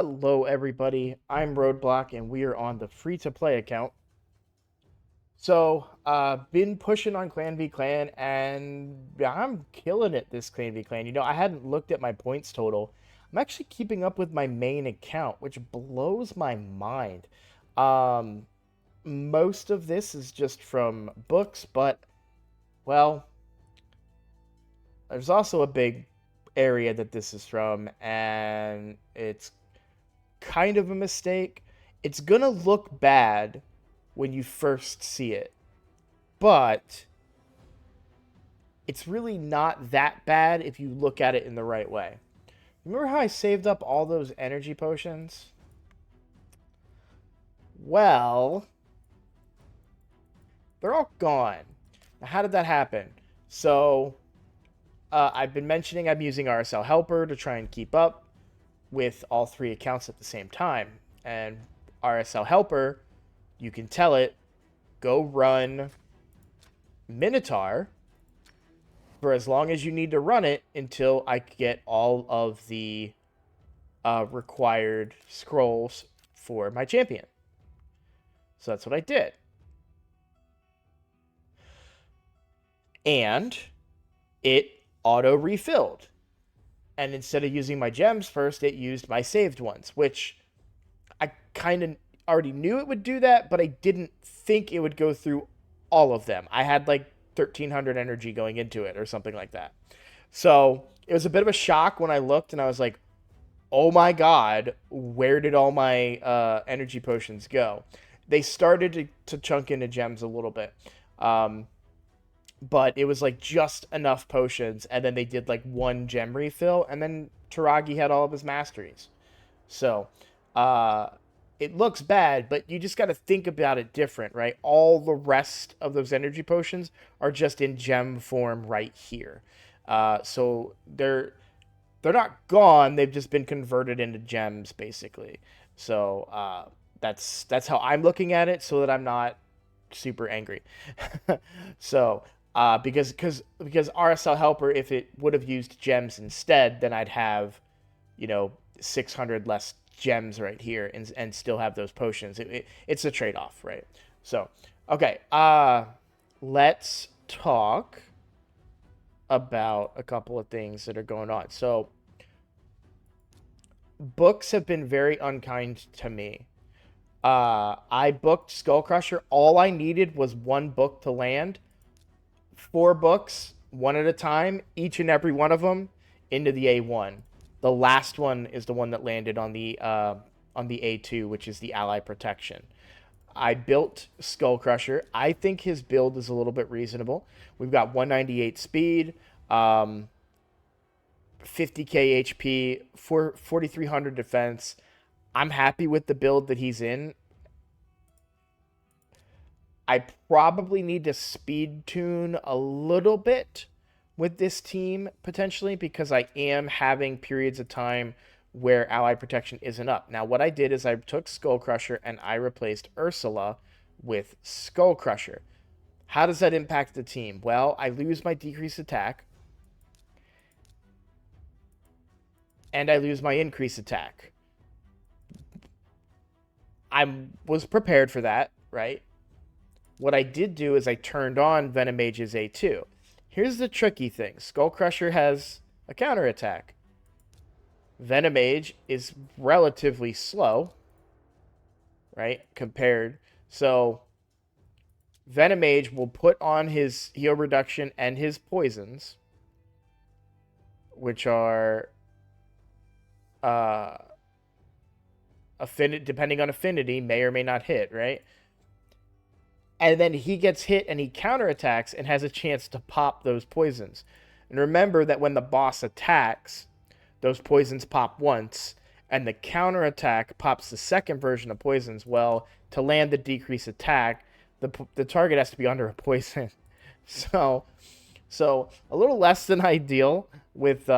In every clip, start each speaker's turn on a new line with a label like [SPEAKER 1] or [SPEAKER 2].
[SPEAKER 1] Hello, everybody. I'm Roadblock, and we are on the free-to-play account. So, been pushing on Clan v Clan, and I'm killing it this Clan v Clan. I hadn't looked at my points total. I'm actually keeping up with my main account, which blows my mind. Um, Most of this is just from books, but, well, there's also a big area that this is from, and it's kind of a mistake. It's gonna look bad when you first see it, but it's really not that bad if you look at it in the right way. Remember how I saved up all those energy potions? Well, they're all gone. Now, how did that happen? So, I've been mentioning I'm using RSL Helper to try and keep up with all three accounts at the same time. And RSL Helper, you can tell it, go run Minotaur for as long as you need to run it until I get all of the required scrolls for my champion. So that's what I did. And it auto-refilled. And instead of using my gems first, it used my saved ones, which I kind of already knew it would do that, but I didn't think it would go through all of them. I had like 1,300 energy going into it or something like that. So it was a bit of a shock when I looked and I was like, oh my god, where did all my energy potions go? They started to chunk into gems a little bit. But it was like just enough potions, and then they did like one gem refill, and then Taragi had all of his masteries. So, it looks bad, but you just got to think about it different, right? All the rest of those energy potions are just in gem form right here. So they're not gone; they've just been converted into gems, basically. So that's how I'm looking at it, so that I'm not super angry. So because RSL Helper, if it would have used gems instead, then I'd have 600 less gems right here and still have those potions. It's a trade-off, right? So okay, let's talk about a couple of things that are going on. So books have been very unkind to me. I booked Skull Crusher. All I needed was one book to land. 4 books, one at a time, each and every one of them into the A1. The last one is the one that landed on the A2, which is the ally protection. I built Skull Crusher. I think his build is a little bit reasonable. We've got 198 speed, 50k HP, 4300 defense. I'm happy with the build that he's in. I probably need to speed tune a little bit with this team potentially, because I am having periods of time where ally protection isn't up. Now, what I did is I took Skull Crusher and I replaced Ursula with Skull Crusher. How does that impact the team? Well, I lose my decreased attack and I lose my increased attack. I was prepared for that, right? What I did do is I turned on Venomage's A2. Here's the tricky thing. Skull Crusher has a counterattack. Venomage is relatively slow, right, compared. So Venomage will put on his heal reduction and his poisons, which are depending on affinity, may or may not hit, right? And then he gets hit and he counterattacks and has a chance to pop those poisons. And remember that when the boss attacks, those poisons pop once, and the counterattack pops the second version of poisons. Well, to land the decreased attack, the target has to be under a poison. So a little less than ideal with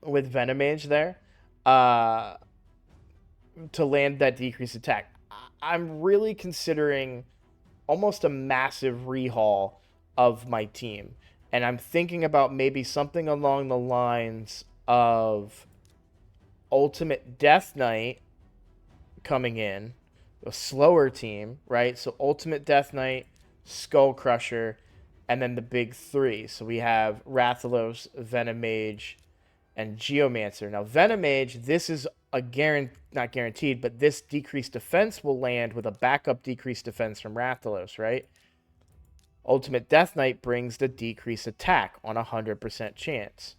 [SPEAKER 1] Venomage there, to land that decreased attack. I'm really considering almost a massive rehaul of my team. And I'm thinking about maybe something along the lines of Ultimate Death Knight coming in, a slower team, right? So Ultimate Death Knight, Skull Crusher, and then the big three. So we have Rathalos, Venomage, and Geomancer. Now, Venomage, this is a not guaranteed, but this decreased defense will land with a backup decreased defense from Rathalos, right? Ultimate Death Knight brings the decreased attack on a 100% chance,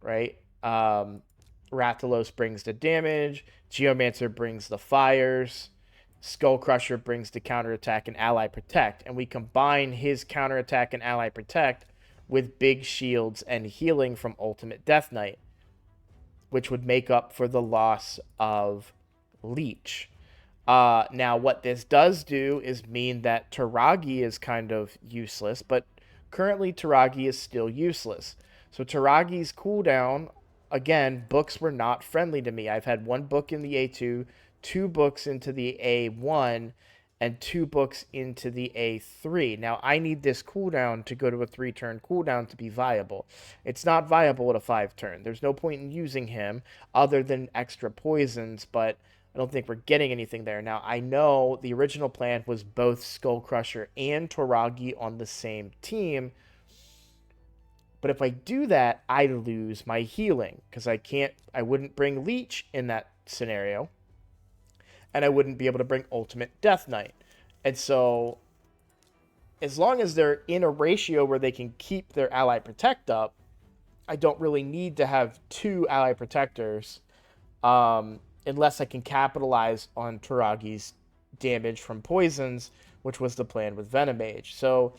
[SPEAKER 1] right? Rathalos brings the damage, Geomancer brings the fires, Skull Crusher brings the counterattack and ally protect, and we combine his counterattack and ally protect with big shields and healing from Ultimate Death Knight, which would make up for the loss of Leech. Now, what this does do is mean that Taragi is kind of useless, but currently Taragi is still useless. So Taragi's cooldown, again, books were not friendly to me. I've had one book in the A2, two books into the A1, and two books into the A3. Now, I need this cooldown to go to a 3-turn cooldown to be viable. It's not viable at a 5-turn. There's no point in using him other than extra poisons, but I don't think we're getting anything there. Now, I know the original plan was both Skull Crusher and Toragi on the same team, but if I do that, I lose my healing, because I wouldn't bring Leech in that scenario, and I wouldn't be able to bring Ultimate Death Knight. And so, as long as they're in a ratio where they can keep their ally protect up, I don't really need to have two ally protectors, unless I can capitalize on Taragi's damage from poisons, which was the plan with Venomage. So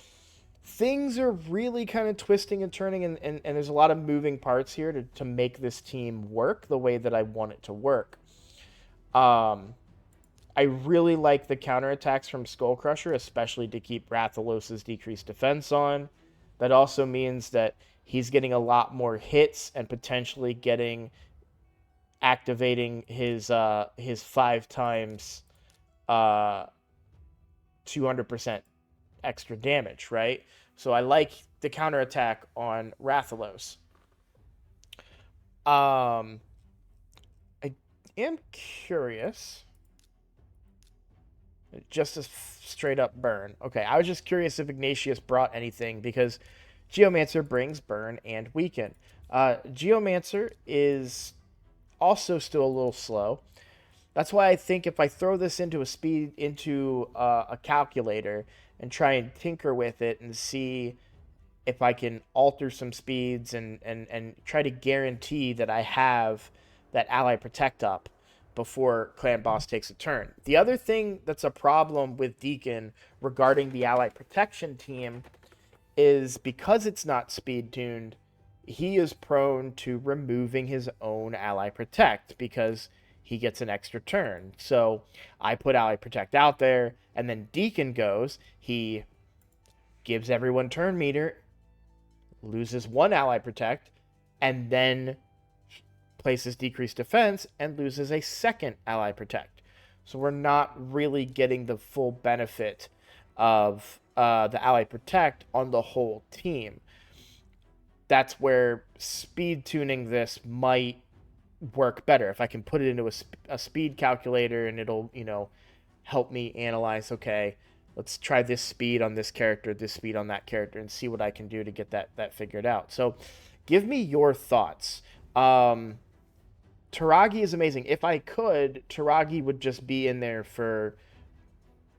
[SPEAKER 1] things are really kind of twisting and turning, and there's a lot of moving parts here to make this team work the way that I want it to work. I really like the counterattacks from Skull Crusher, especially to keep Rathalos' decreased defense on. That also means that he's getting a lot more hits and potentially activating his 5 times 200% extra damage, right? So I like the counterattack on Rathalos. I am curious. Just a straight up burn. Okay, I was just curious if Ignatius brought anything, because Geomancer brings burn and weaken. Geomancer is also still a little slow. That's why I think if I throw this into a calculator and try and tinker with it and see if I can alter some speeds and try to guarantee that I have that ally protect up before Clan Boss takes a turn. The other thing that's a problem with Deacon regarding the ally protection team is because it's not speed tuned, he is prone to removing his own ally protect because he gets an extra turn. So I put ally protect out there, and then Deacon goes, he gives everyone turn meter, loses one ally protect, and then places decreased defense and loses a second ally protect. So we're not really getting the full benefit of the ally protect on the whole team. That's where speed tuning this might work better. If I can put it into a speed calculator and it'll, help me analyze, okay, let's try this speed on this character, this speed on that character, and see what I can do to get that figured out. So give me your thoughts. Taragi is amazing. If I could, Taragi would just be in there for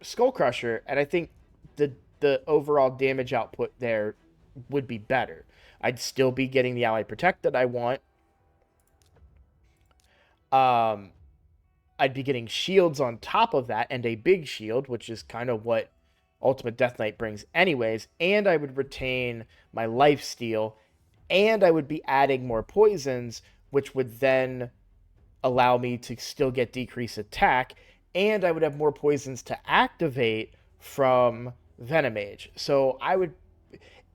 [SPEAKER 1] Skull Crusher, and I think the overall damage output there would be better. I'd still be getting the ally protect that I want. I'd be getting shields on top of that, and a big shield, which is kind of what Ultimate Death Knight brings anyways, and I would retain my lifesteal, and I would be adding more poisons, which would then allow me to still get decreased attack, and I would have more poisons to activate from Venomage. So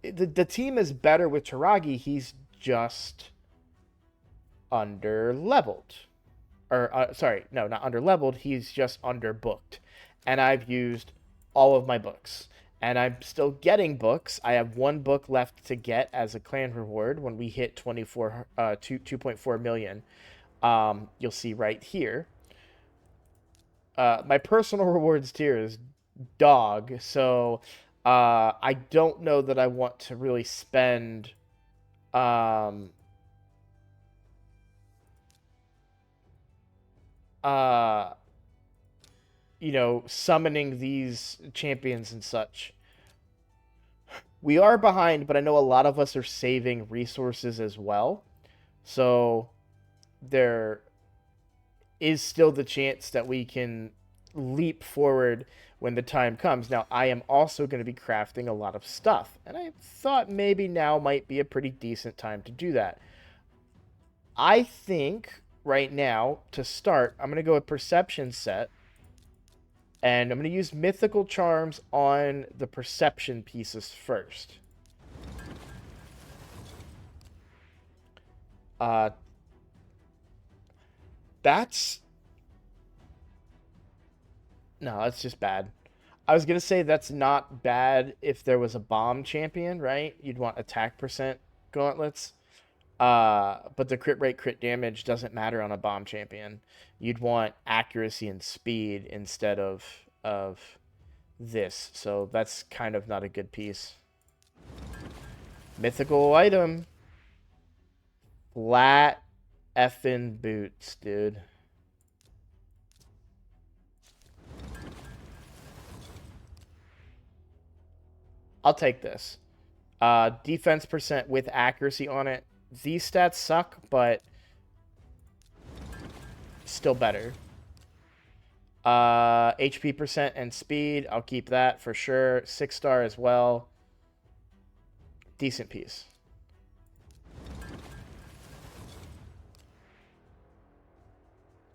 [SPEAKER 1] the team is better with Taragi. He's just under leveled, or not under leveled. He's just under booked, and I've used all of my books, and I'm still getting books. I have one book left to get as a clan reward when we hit 2.4 million. You'll see right here. My personal rewards tier is dog, so I don't know that I want to really spend um, uh, summoning these champions and such. We are behind, but I know a lot of us are saving resources as well. So there is still the chance that we can leap forward when the time comes. Now, I am also going to be crafting a lot of stuff, and I thought maybe now might be a pretty decent time to do that. I think right now, to start, I'm going to go with Perception Set, and I'm going to use Mythical Charms on the Perception pieces first. Uh, that's... No, that's just bad. I was going to say that's not bad if there was a bomb champion, right? You'd want attack percent gauntlets. But the crit rate, crit damage doesn't matter on a bomb champion. You'd want accuracy and speed instead of this. So that's kind of not a good piece. Mythical item. Flat effing boots, dude. I'll take this. Defense percent with accuracy on it. These stats suck, but still better. HP percent and speed. I'll keep that for sure. 6-star as well. Decent piece.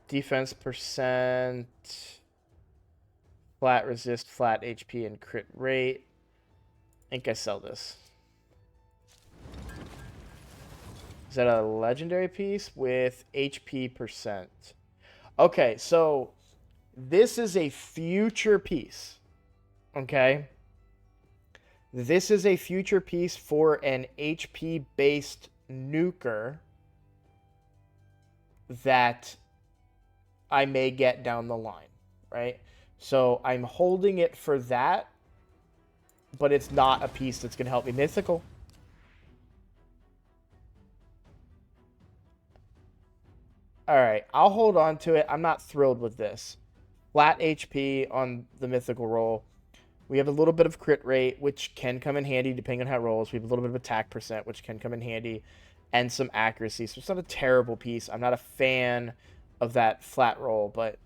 [SPEAKER 1] Defense percent. Flat resist, flat HP, and crit rate. I think I sell this. Is that a legendary piece with HP percent? Okay, so this is a future piece. Okay? This is a future piece for an HP-based nuker that I may get down the line, right? So I'm holding it for that, but it's not a piece that's going to help me. Mythical. All right, I'll hold on to it. I'm not thrilled with this. Flat HP on the mythical roll. We have a little bit of crit rate, which can come in handy depending on how it rolls. We have a little bit of attack percent, which can come in handy, and some accuracy. So it's not a terrible piece. I'm not a fan of that flat roll, but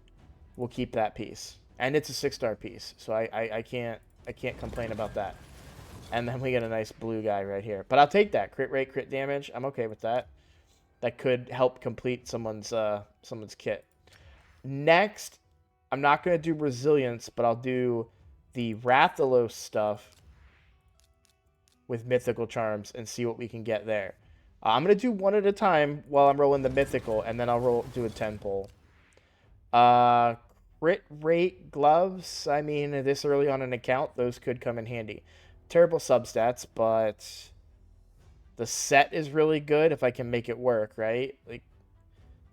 [SPEAKER 1] we'll keep that piece. And it's a 6-star piece, so I can't complain about that. And then we get a nice blue guy right here. But I'll take that. Crit rate, crit damage. I'm okay with that. That could help complete someone's kit. Next, I'm not going to do resilience, but I'll do the Rathalos stuff with mythical charms and see what we can get there. I'm going to do one at a time while I'm rolling the mythical, and then I'll do a 10 pull. Crit rate gloves. I mean, this early on an account, those could come in handy. Terrible substats, but the set is really good if I can make it work, right? Like,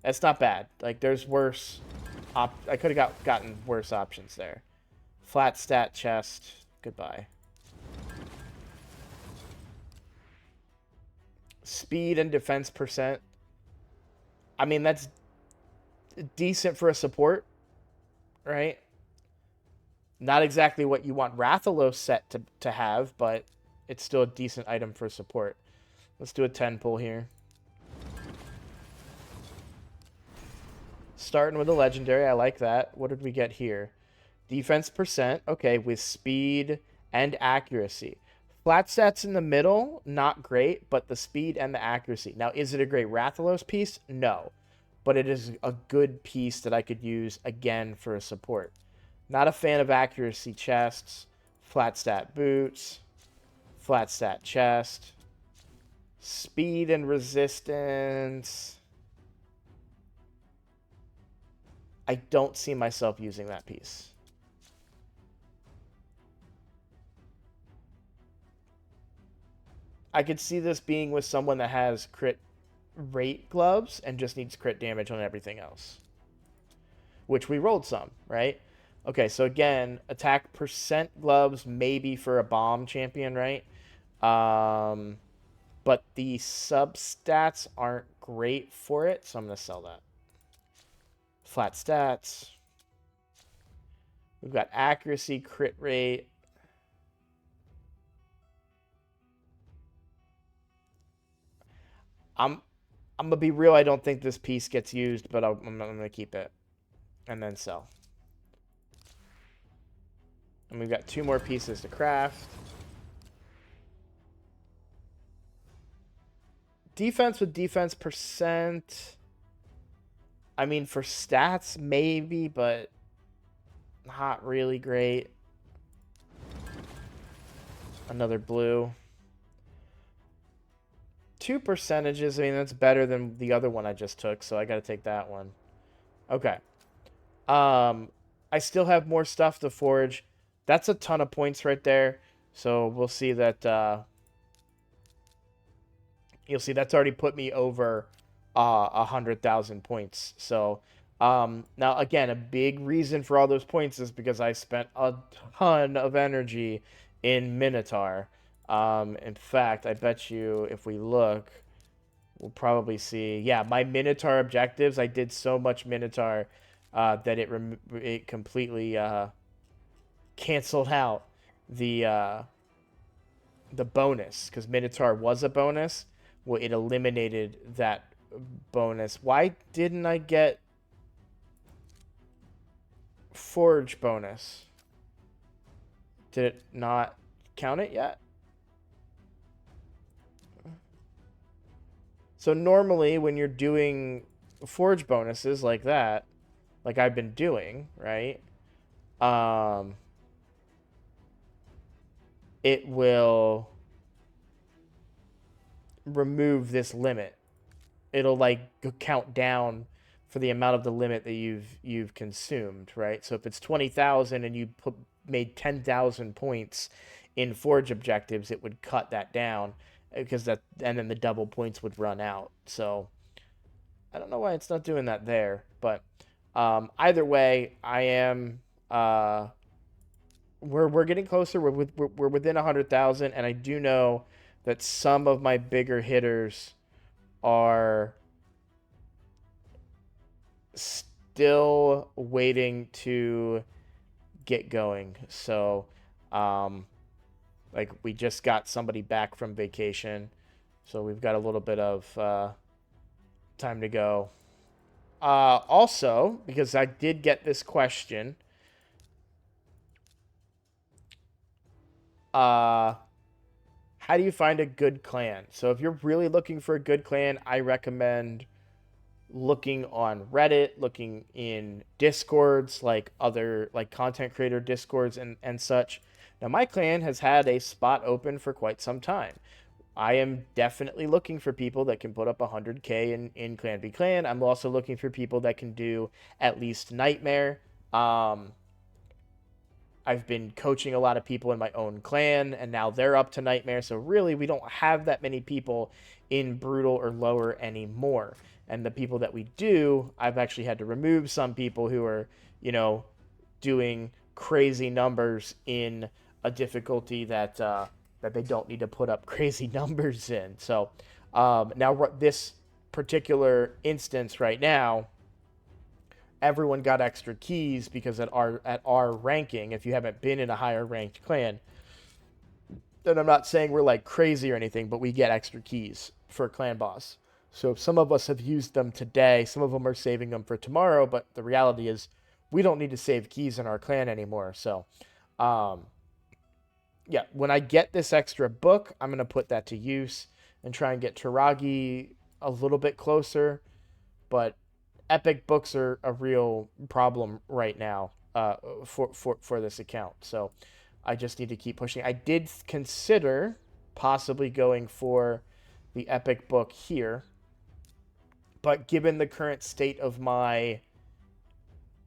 [SPEAKER 1] that's not bad. Like, there's worse. I could have gotten worse options there. Flat stat chest. Goodbye. Speed and defense percent. I mean, that's decent for a support, right? Not exactly what you want Rathalos set to have, but it's still a decent item for support. Let's do a 10 pull here. Starting with a legendary. I like that. What did we get here? Defense percent. Okay, with speed and accuracy. Flat stats in the middle, not great, but the speed and the accuracy. Now, is it a great Rathalos piece? No. But it is a good piece that I could use, again, for a support. Not a fan of accuracy chests. Flat stat boots. Flat stat chest. Speed and resistance. I don't see myself using that piece. I could see this being with someone that has crit rate gloves and just needs crit damage on everything else, which we rolled some, right? Okay, so again, attack percent gloves maybe for a bomb champion, right? But the substats aren't great for it, so I'm going to sell that. Flat stats. We've got accuracy, crit rate. I'm gonna be real. I don't think this piece gets used, but I'm gonna keep it and then sell. And we've got 2 more pieces to craft. Defense with defense percent. I mean, for stats maybe, but not really great. Another blue. 2 percentages. I mean, that's better than the other one I just took, so I got to take that one. Okay. I still have more stuff to forge. That's a ton of points right there. So we'll see that. You'll see that's already put me over 100,000 points. So now again, a big reason for all those points is because I spent a ton of energy in Minotaur. In fact, I bet you if we look, we'll probably see. Yeah, my Minotaur objectives. I did so much Minotaur that it completely canceled out the bonus, because Minotaur was a bonus. Well, it eliminated that bonus. Why didn't I get Forge bonus? Did it not count it yet? So normally when you're doing Forge bonuses like that, like I've been doing, right? It will remove this limit. It'll like count down for the amount of the limit that you've consumed, right? So if it's 20,000 and you made 10,000 points in Forge objectives, it would cut that down, because that, and then the double points would run out. So I don't know why it's not doing that there, but either way, I am we're getting closer. We're within 100,000, and I do know that some of my bigger hitters are still waiting to get going. So, like we just got somebody back from vacation, so we've got a little bit of time to go. Also, because I did get this question, how do you find a good clan? So if you're really looking for a good clan, I recommend looking on Reddit, looking in Discords, like other like content creator Discords and such. Now my clan has had a spot open for quite some time. I am definitely looking for people that can put up 100K in Clan v Clan. I'm also looking for people that can do at least Nightmare. I've been coaching a lot of people in my own clan, and now they're up to Nightmare. So really, we don't have that many people in Brutal or lower anymore. And the people that we do, I've actually had to remove some people who are, doing crazy numbers in a difficulty that they don't need to put up crazy numbers in. So now this particular instance right now, everyone got extra keys because at our ranking, if you haven't been in a higher ranked clan, and I'm not saying we're like crazy or anything, but we get extra keys for clan boss. So some of us have used them today, some of them are saving them for tomorrow, but the reality is we don't need to save keys in our clan anymore. So yeah, when I get this extra book, I'm going to put that to use and try and get Taragi a little bit closer, but epic books are a real problem right now for this account. So I just need to keep pushing. I did consider possibly going for the epic book here, but given the current state of my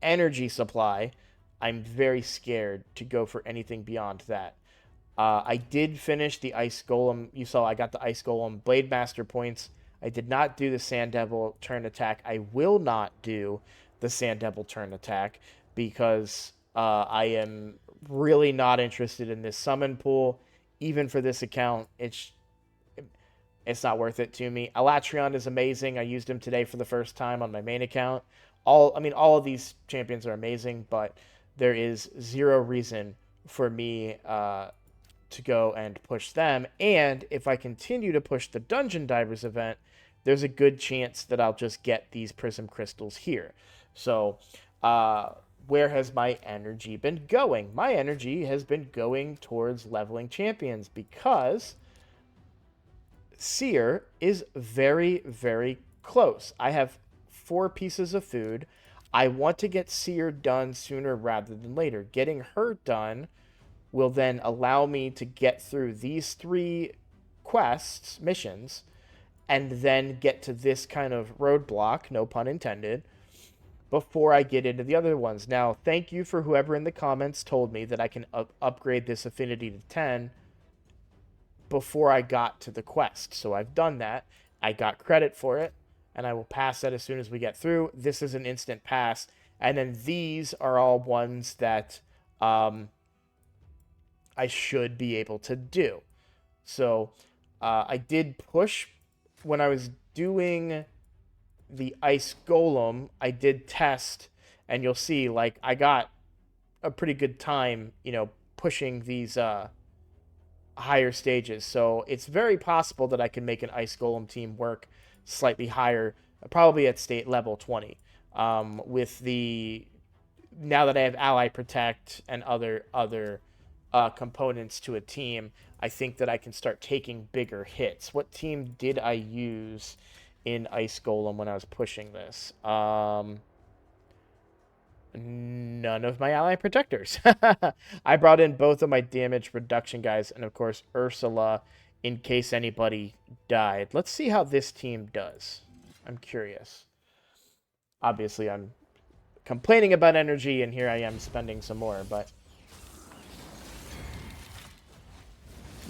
[SPEAKER 1] energy supply, I'm very scared to go for anything beyond that. I did finish the Ice Golem. You saw I got the Ice Golem Blade Master points. I did not do the Sand Devil turn attack. I will not do the Sand Devil turn attack because I am really not interested in this summon pool. Even for this account, it's not worth it to me. Alatreon is amazing. I used him today for the first time on my main account. All of these champions are amazing, but there is zero reason for me to go and push them. And if I continue to push the Dungeon Divers event, there's a good chance that I'll just get these Prism Crystals here. So, where has my energy been going? My energy has been going towards leveling champions because Seer is very, very close. I have 4 pieces of food. I want to get Seer done sooner rather than later. Getting her done will then allow me to get through these 3 quests, missions, and then get to this kind of roadblock, no pun intended, before I get into the other ones. Now, thank you for whoever in the comments told me that I can upgrade this affinity to 10 before I got to the quest. So I've done that. I got credit for it, and I will pass that as soon as we get through. This is an instant pass, and then these are all ones that I should be able to do. So I did push when I was doing the Ice Golem. I did test, and you'll see, like, I got a pretty good time, pushing these higher stages. So it's very possible that I can make an Ice Golem team work slightly higher, probably at state level 20. With the now that I have Ally Protect and other components to a team, I think that I can start taking bigger hits. What team did I use in Ice Golem when I was pushing this? None of my Ally Protectors. I brought in both of my damage reduction guys, and of course Ursula in case anybody died. Let's see how this team does. I'm curious. Obviously, I'm complaining about energy, and here I am spending some more, but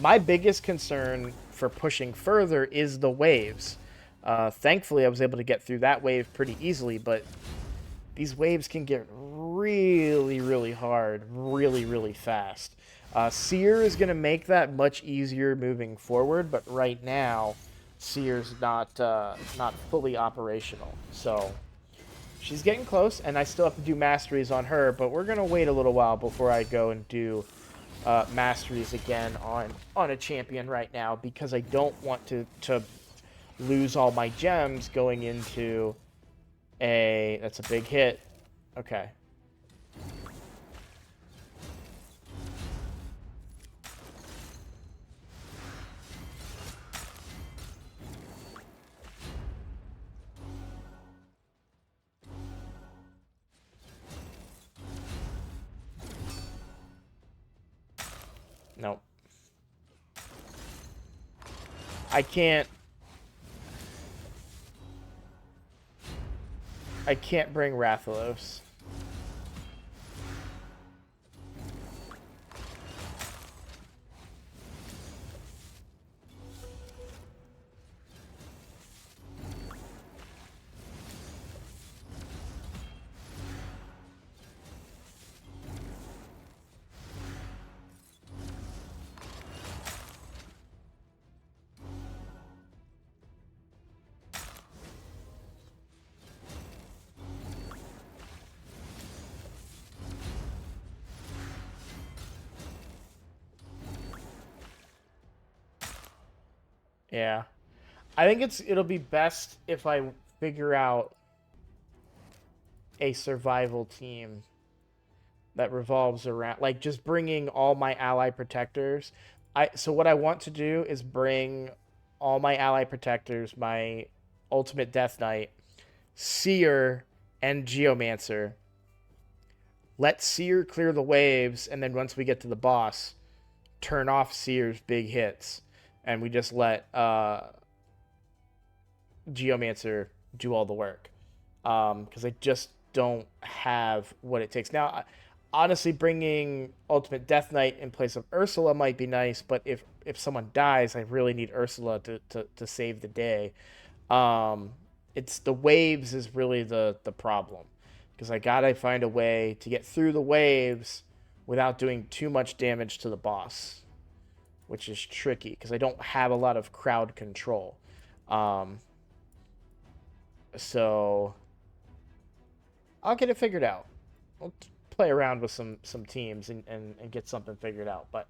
[SPEAKER 1] my biggest concern for pushing further is the waves. Thankfully, I was able to get through that wave pretty easily, but these waves can get really, really hard, really, really fast. Seer is going to make that much easier moving forward, but right now, Seer's not fully operational. So she's getting close, and I still have to do masteries on her, but we're going to wait a little while before I go and do masteries again on a champion right now, because I don't want to lose all my gems going into that's a big hit. Okay. Nope. I can't bring Rathalos. Yeah. I think it'll be best if I figure out a survival team that revolves around, like, just bringing all my ally protectors. So what I want to do is bring all my ally protectors, my ultimate Death Knight, Seer, and Geomancer. Let Seer clear the waves, and then once we get to the boss, turn off Seer's big hits, and we just let Geomancer do all the work. Because I just don't have what it takes. Now, honestly, bringing Ultimate Death Knight in place of Ursula might be nice, but if someone dies, I really need Ursula to save the day. It's the waves is really the problem, because I gotta find a way to get through the waves without doing too much damage to the boss, which is tricky because I don't have a lot of crowd control. Um, so I'll get it figured out. I'll play around with some teams and get something figured out. But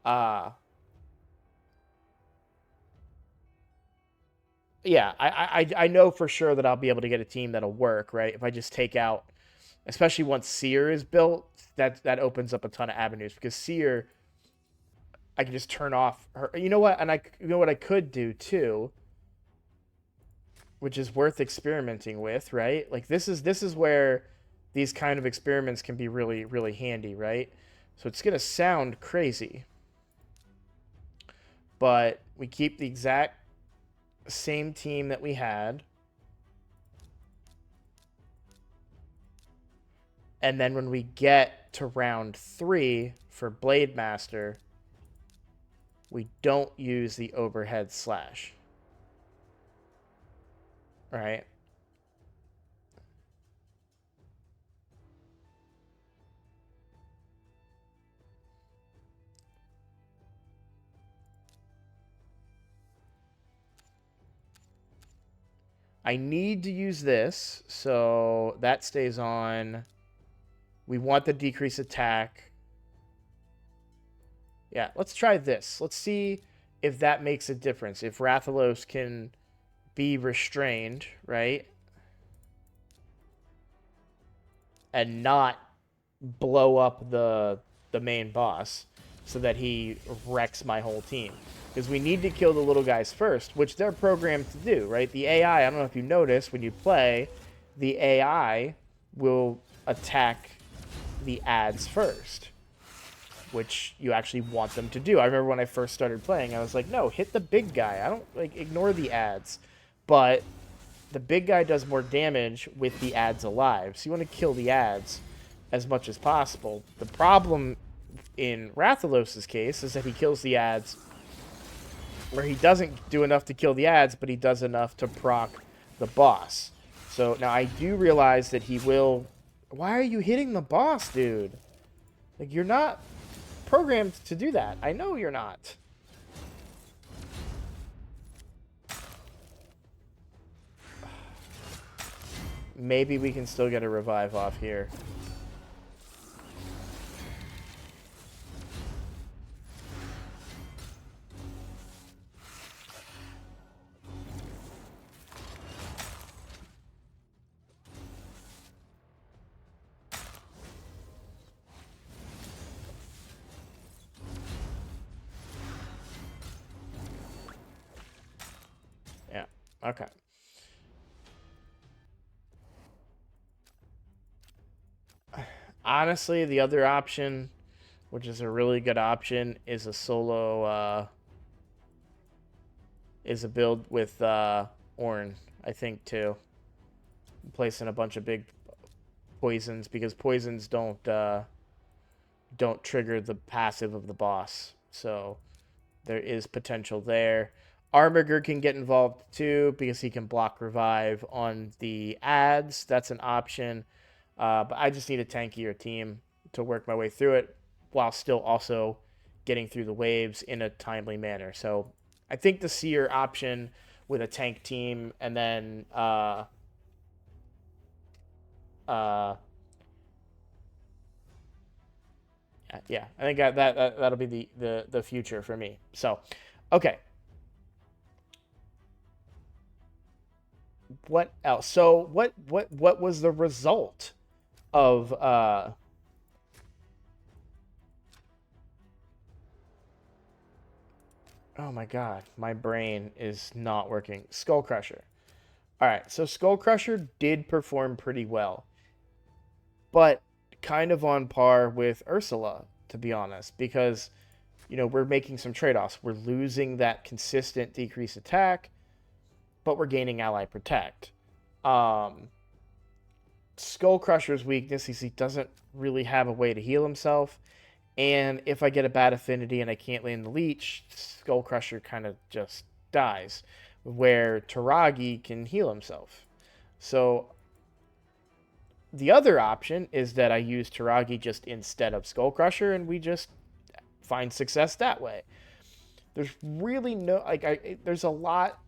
[SPEAKER 1] uh, yeah, I know for sure that I'll be able to get a team that'll work, right? If I just take out, especially once Seer is built, that opens up a ton of avenues, because Seer, I can just turn off her. You know what? And you know what I could do too, which is worth experimenting with, right? Like this is where these kind of experiments can be really really handy, right? So it's gonna sound crazy, but we keep the exact same team that we had, and then when we get to round 3 for Blade Master, we don't use the overhead slash, right? I need to use this, so that stays on. We want the decrease attack. Yeah, let's try this. Let's see if that makes a difference. If Rathalos can be restrained, right? And not blow up the main boss so that he wrecks my whole team. Because we need to kill the little guys first, which they're programmed to do, right? The AI, I don't know if you notice when you play, the AI will attack the ads first, which you actually want them to do. I remember when I first started playing, I was like, no, hit the big guy. I don't, like, ignore the ads. But the big guy does more damage with the ads alive. So you want to kill the ads as much as possible. The problem in Rathalos' case is that he kills the ads where he doesn't do enough to kill the ads, but he does enough to proc the boss. So now I do realize that he will... Why are you hitting the boss, dude? Like, you're not programmed to do that. I know you're not. Maybe we can still get a revive off here. Yeah, okay. Honestly, the other option, which is a really good option, is a solo, is a build with Ornn, I think, too. Placing a bunch of big poisons, because poisons don't trigger the passive of the boss. So there is potential there. Armiger can get involved too, because he can block revive on the ads. That's an option. But I just need a tankier team to work my way through it while still also getting through the waves in a timely manner. So I think the Seer option with a tank team, and then yeah, I think that'll be the future for me. So, okay. What else? So what was the result of oh my god, my brain is not working. Skull Crusher. All right, so Skull Crusher did perform pretty well, but kind of on par with Ursula, to be honest, because we're making some trade-offs. We're losing that consistent decrease attack, but we're gaining ally protect. Um, Skull Crusher's weakness is he doesn't really have a way to heal himself, and if I get a bad affinity and I can't land the leech, Skull Crusher kind of just dies. where Taragi can heal himself. So the other option is that I use Taragi just instead of Skull Crusher, and we just find success that way. There's really no there's a lot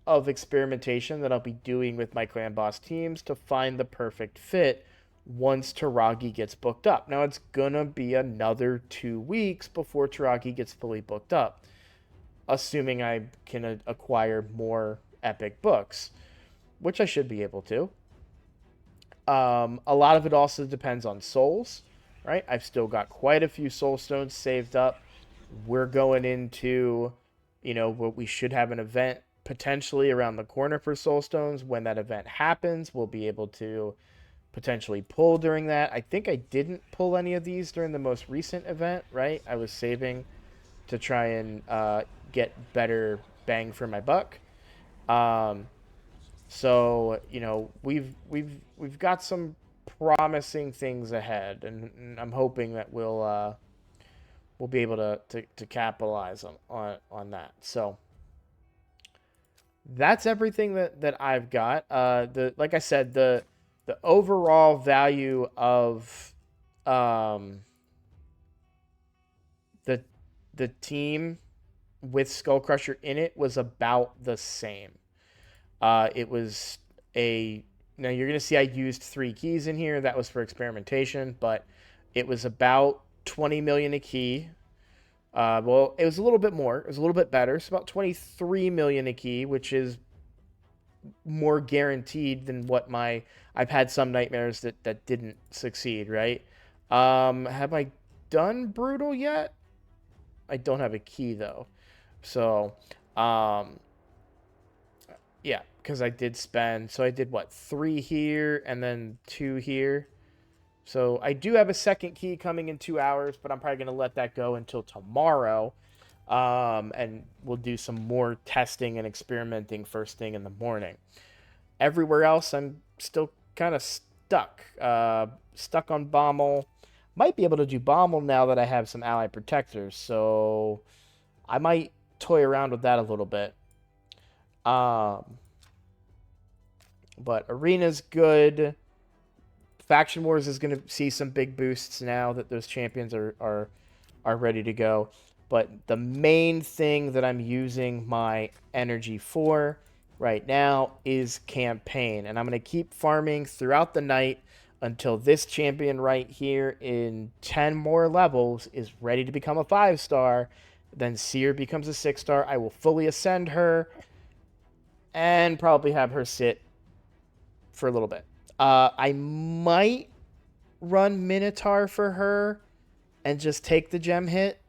[SPEAKER 1] of experimentation that I'll be doing with my clan boss teams to find the perfect fit once Taragi gets booked up. Now it's gonna be another 2 weeks before Taragi gets fully booked up, assuming I can acquire more epic books, which I should be able to. A lot of it also depends on souls, right? I've still got quite a few soul stones saved up. We're going into, what we should have an event potentially around the corner for soul stones. When that event happens, we'll be able to potentially pull during that. I think I didn't pull any of these during the most recent event, right? I was saving to try and get better bang for my buck. So we've got some promising things ahead, and I'm hoping that we'll be able to capitalize on that. So that's everything that I've got. The like I said, the overall value of the the team with Skull Crusher in it was about the same. It was a now you're gonna see I used 3 keys in here. That was for experimentation, but it was about 20 million a key. Well, it was a little bit more. It was a little bit better. It's about 23 million a key, which is more guaranteed than what I've had some nightmares that didn't succeed, right? Have I done brutal yet? I don't have a key though. So, yeah, because I did spend, so I did what, 3 here and then 2 here. So I do have a second key coming in 2 hours, but I'm probably going to let that go until tomorrow. And we'll do some more testing and experimenting first thing in the morning. Everywhere else, I'm still kind of stuck. Stuck on Bommel. Might be able to do Bommel now that I have some ally protectors. So I might toy around with that a little bit. But Arena's good. Faction Wars is going to see some big boosts now that those champions are ready to go. But the main thing that I'm using my energy for right now is campaign. And I'm going to keep farming throughout the night until this champion right here in 10 more levels is ready to become a 5-star. Then Seer becomes a 6-star. I will fully ascend her and probably have her sit for a little bit. I might run Minotaur for her and just take the gem hit,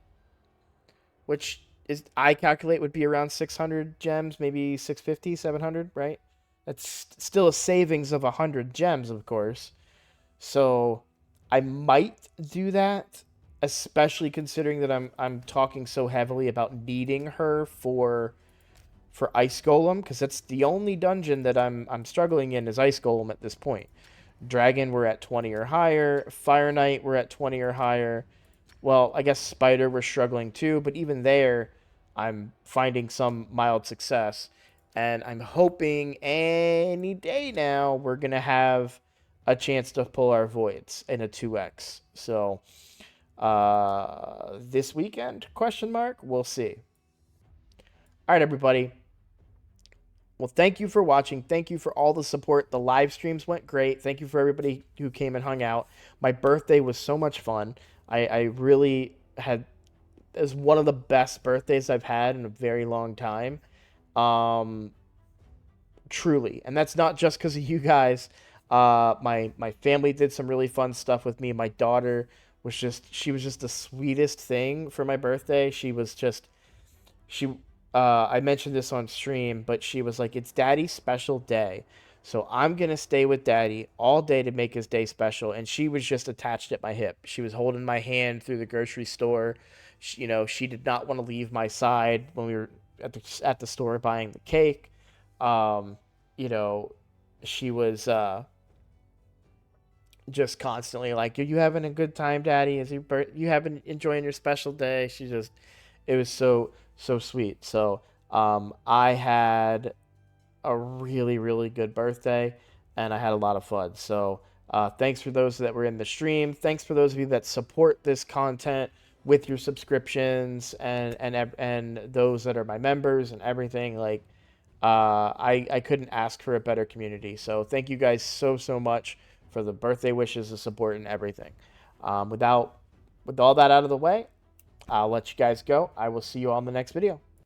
[SPEAKER 1] which is I calculate would be around 600 gems, maybe 650, 700, right? That's still a savings of 100 gems, of course. So I might do that, especially considering that I'm talking so heavily about needing her for Ice Golem, because that's the only dungeon that I'm struggling in is Ice Golem at this point. Dragon, we're at 20 or higher. Fire Knight, we're at 20 or higher. Well, I guess Spider, we're struggling too, but even there, I'm finding some mild success. And I'm hoping any day now we're going to have a chance to pull our Voids in a 2x. So, this weekend, question mark? We'll see. All right, everybody. Well, thank you for watching. Thank you for all the support. The live streams went great. Thank you for everybody who came and hung out. My birthday was so much fun. I really had, it was one of the best birthdays I've had in a very long time. Truly. And that's not just because of you guys. My family did some really fun stuff with me. My daughter she was just the sweetest thing for my birthday. She I mentioned this on stream, but she was like, it's Daddy's special day. So I'm going to stay with Daddy all day to make his day special. And she was just attached at my hip. She was holding my hand through the grocery store. She did not want to leave my side when we were at the store buying the cake. She was just constantly like, are you having a good time, Daddy? You having enjoying your special day? It was so sweet. So I had a really, really good birthday, and I had a lot of fun. So, thanks for those that were in the stream. Thanks for those of you that support this content with your subscriptions, and those that are my members and everything. Like, I couldn't ask for a better community. So, thank you guys so much for the birthday wishes, the support, and everything. With all that out of the way, I'll let you guys go. I will see you on the next video.